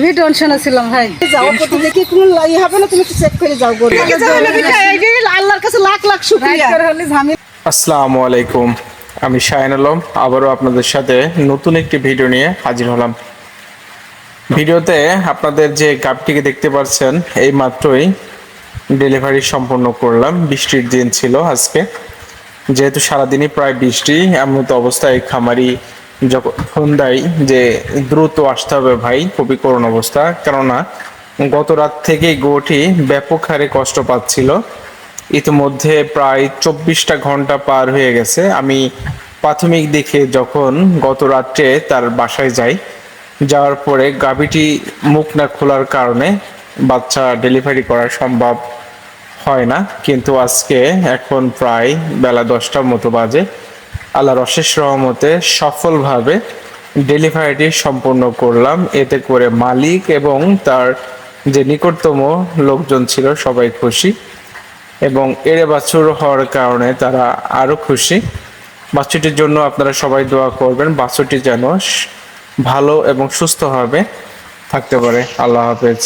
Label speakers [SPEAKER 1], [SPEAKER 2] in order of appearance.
[SPEAKER 1] আমি টেনশনে ছিলাম ভাই।
[SPEAKER 2] যাও প্রতি দেখি কোনো লাই হবে না, তুমি একটু চেক করে যাও গো। আল্লাহর কাছে লাখ লাখ শুকরিয়া।
[SPEAKER 3] আসসালামু আলাইকুম, আমি শাহিন আলম আবারও আপনাদের সাথে নতুন একটি ভিডিও নিয়ে হাজির হলাম। ভিডিওতে আপনাদের যে গাভীটিকে দেখতে পাচ্ছেন এই মাত্রই ডেলিভারি সম্পন্ন করলাম। বৃষ্টির দিন ছিল আজকে, যেহেতু সারাদিনই প্রায় বৃষ্টি, এমন তো অবস্থায় খামারি যখন ফোন দেয় যে দ্রুত আসতে হবে ভাই, খুবই করুণ অবস্থা। কেননা গত রাত থেকেই গরুটি ব্যাপক হারে কষ্ট পাচ্ছিল। ইতিমধ্যে প্রায় 24টা ঘন্টা পার হয়ে গেছে। আমি প্রাথমিক দিকে যখন গত রাত্রে তার বাসায় যাই, যাওয়ার পরে গাভীটি মুখ না খোলার কারণে বাচ্চা ডেলিভারি করা সম্ভব হয় না। কিন্তু আজকে এখন প্রায় বেলা 10টার মতো বাজে, আল্লাহর অশেষ রহমতে সফলভাবে ডেলিভারিটি সম্পূর্ণ করলাম। এতে করে মালিক এবং তার যে নিকটতম লোকজন ছিল সবাই খুশি, এবং এড়ে বাছুর হওয়ার কারণে তারা আরো খুশি। বাছুরটির জন্য আপনারা সবাই দোয়া করবেন, বাছুরটি যেন ভালো এবং সুস্থভাবে থাকতে পারে। আল্লাহ হাফেজ।